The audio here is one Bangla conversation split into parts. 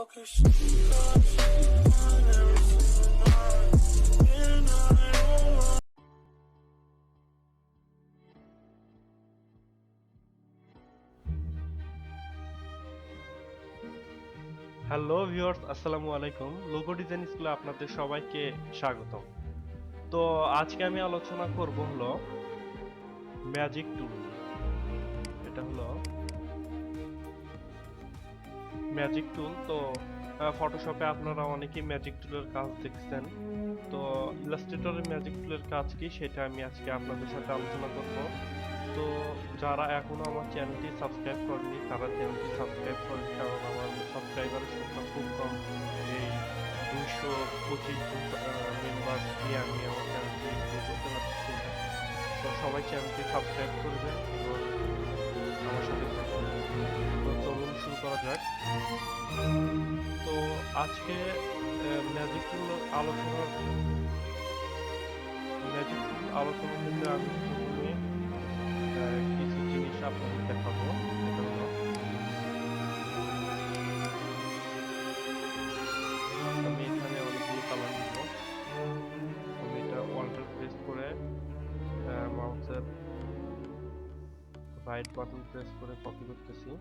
হ্যালো ভিউয়ার্স, আসসালামু আলাইকুম। লোগো ডিজাইন স্কুলে আপনাদের সবাইকে স্বাগতম। তো আজকে আমি আলোচনা করব হলো ম্যাজিক টুল। এটা হলো ম্যাজিক টুল। তো ফটোশপে আপনারা অনেকেই ম্যাজিক টুলের কাজ দেখছেন। তো ইলাস্ট্রেটরের ম্যাজিক টুলের কাজ কি সেটা আমি আজকে আপনাদের সাথে আলোচনা করব। তো যারা এখনো আমার চ্যানেলটি সাবস্ক্রাইব করেনি তারা চ্যানেলটি সাবস্ক্রাইব করেন, কারণ আমার সাবস্ক্রাইবারের সংখ্যা খুব কম। এই 225 মেম্বার নিয়ে আমি আমার চ্যানেলটি গ্রো করতে পারছি না। তো সবাই চ্যানেলটি সাবস্ক্রাইব করবেন এবং আমার সাথে থাকবেন। তো চলুন শুরু করা যাক। তো আজকে ম্যাজিক টুল আলোচনার ক্ষেত্রে আমি প্রথমে কিছু জিনিস আপনাদের দেখাবো। এটা হলো আমি এখানে অনেকগুলো কালার দিব। আমি এটা অল্টার প্রেস করে মাউসের রাইট বাটন প্রেস করে কপি করতেছি।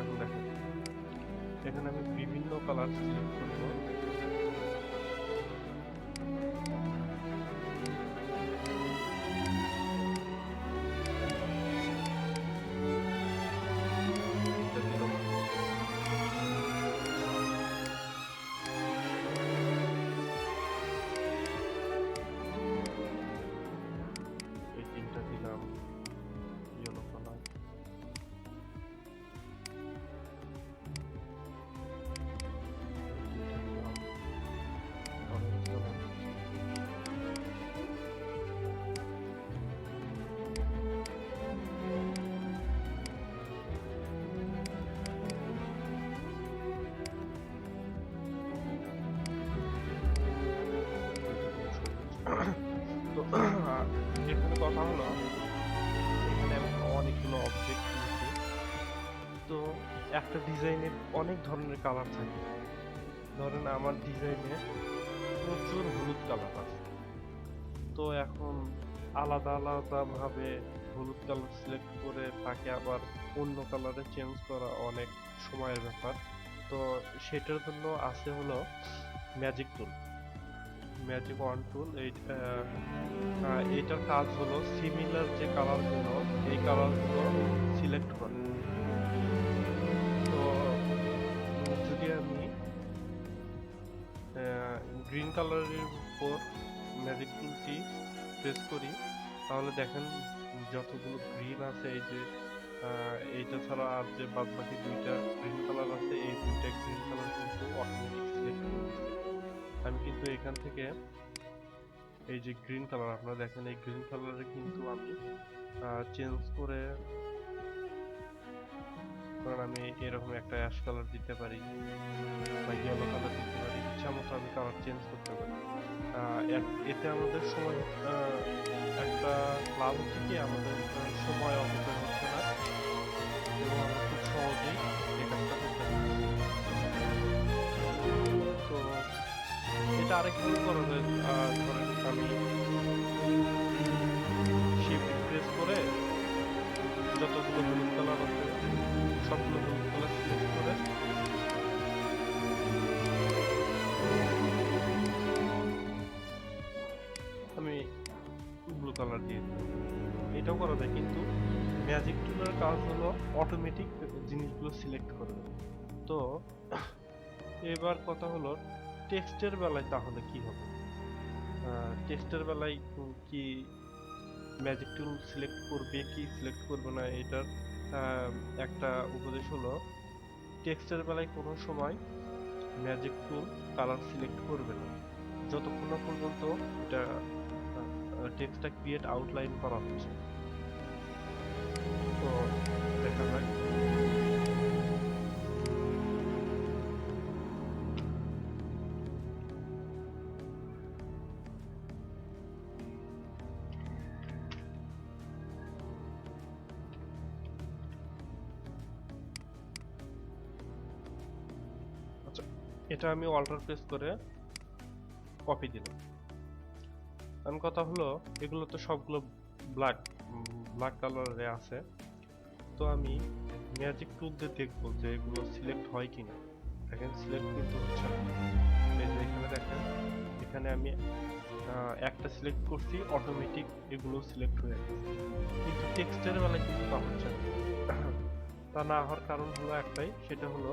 এখন দেখেন, এখানে আমি বিভিন্ন কালার সিলেক্ট করব। এই তিনটা দিলাম ইয়েলো কালার। Orange colour. তো এখানে কথা হলো, এখানে আমি অনেকগুলো অবজেক্ট নিয়েছি। তো একটা ডিজাইনে অনেক ধরনের কালার থাকে। ধরেন আমার ডিজাইনে প্রচুর হলুদ কালার আছে। তো এখন আলাদা আলাদা ভাবে হলুদ কালার সিলেক্ট করে তাকে আবার অন্য কালারে চেঞ্জ করা অনেক সময়ের ব্যাপার। তো সেটার জন্য আছে হলো ম্যাজিক টুল, ম্যাজিক ওয়ান টুল। এইটার কাজ হলো সিমিলার যে কালারগুলো, এই কালারগুলো সিলেক্ট করে। তো যদি আমি গ্রিন কালারের উপর ম্যাজিক টুলটি প্রেস করি, তাহলে দেখেন যতগুলো গ্রিন আছে, এই যে এইটা ছাড়া আর যে বাদ বাকি দুইটা গ্রিন কালার আছে, এই দুইটা গ্রিন কালার কিন্তু অটোমেটিক সিলেক্ট করে দিচ্ছে। আমি কিন্তু এখান থেকে এই যে গ্রিন কালার আপনারা দেখেন, এই গ্রিন কালারে কিন্তু আমি চেঞ্জ করে, কারণ আমি এরকম একটা অ্যাশ কালার দিতে পারি বা ইয়েলো কালার দিতে পারি, ইচ্ছা মতো আমি কালার চেঞ্জ করতে পারি। এতে আমাদের সময় একটা লাভ হচ্ছে কি, আমাদের সময় অপচয় হচ্ছে না এবং আমরা খুব সহজেই এই কাজটা করতে পারি। তো এটা আরেকভাবে করা যায়। ধরেন আমি শিফট প্রেস করে যতগুলো হলুদ কালার আছে সবগুলো হলুদ কালার সিলেক্ট করে আমি ব্লু কালার দিয়ে দিই। এটাও করা যায়, কিন্তু ম্যাজিক টুলের কাজ হলো অটোমেটিক জিনিসগুলো সিলেক্ট করে। তো এবার কথা হলো টেক্সটের বেলায় তাহলে কি হবে। টেক্সটের বেলায় কি ম্যাজিক টুল সিলেক্ট করবে কি সিলেক্ট করবে না, এটার একটা উপদেশ হলো, টেক্সটের বেলায় কোনো সময় ম্যাজিক টুল কালার সিলেক্ট করবে না যতক্ষণ না পর্যন্ত এটা টেক্সটটা ক্রিয়েট আউটলাইন করা হচ্ছে। তো দেখা যাক। এটা আমি অল্টার প্রেস করে কপি দিলাম। এখন কথা হলো, এগুলো তো সবগুলো ব্ল্যাক ব্ল্যাক কালারে আছে। তো আমি ম্যাজিক টুল দিয়ে দেখবো যে এগুলো সিলেক্ট হয় কিনা। দেখেন সিলেক্ট কিন্তু হচ্ছে না। এই যে এখানে দেখেন, এখানে আমি একটা সিলেক্ট করছি, অটোমেটিক এগুলো সিলেক্ট হয়ে গেছে, কিন্তু টেক্সটের বেলায় কিন্তু তা হচ্ছে না। তা না হওয়ার কারণ হলো একটাই, সেটা হলো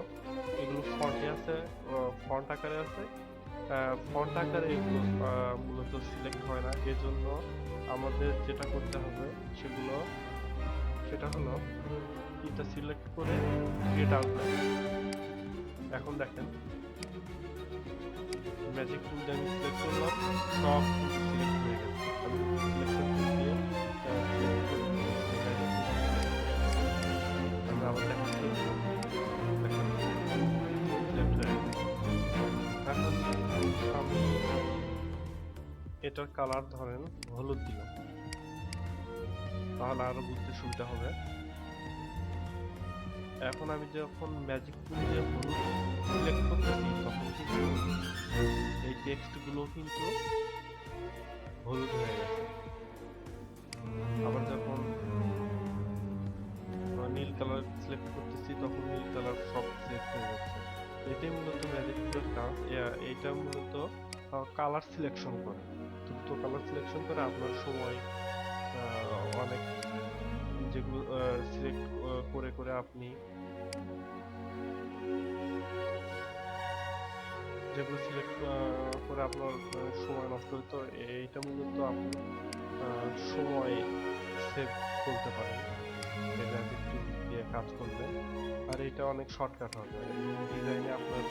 এগুলো ফন্টে আছে, ফন্ট আকারে আছে। ফন্ট আকারে এগুলো মূলত সিলেক্ট হয় না। এজন্য আমাদের যেটা করতে হবে সেটা হলো এটা সিলেক্ট করে ক্রিয়েট আউটলাইন। এখন দেখেন ম্যাজিক টুল দিয়ে আমি সিলেক্ট করলাম, সব সিলেক্ট হয়ে গেছে। আমি সিলেকশন টুল দিয়ে সিলেক্ট করে আমি আবার দেখাচ্ছি, দেখেন সিলেক্ট হয়ে গেছে। এখন আমি এটার কালার ধরেন হলুদ দিলাম, তাহলে আরো বুঝতে সুবিধা হবে। এখন আমি যখন ম্যাজিক টুল দিয়ে হলুদ সিলেক্ট করতেছি, তখন কিন্তু এই টেক্সট গুলো কিন্তু হলুদ হয়ে গেছে। আবার যখন নীল কালার সিলেক্ট করতেছি, তখন নীল কালার সব সিলেক্ট হয়ে যাচ্ছে। এটাই মূলত ম্যাজিক টুলের কাজ। এটা মূলত কালার সিলেকশন করে, দ্রুত কালার সিলেকশন করে আপনার সময় অনেক, যেগুলো সিলেক্ট করে করে আপনি যেগুলো সিলেক্ট করে আপনার সময় নষ্ট হতো, এইটা মূলত আপনি সময় সেভ করতে পারেন এই ম্যাজিক টুল দিয়ে কাজ করলে। আর এটা অনেক শর্টকাট হবে এবং ডিজাইনে আপনার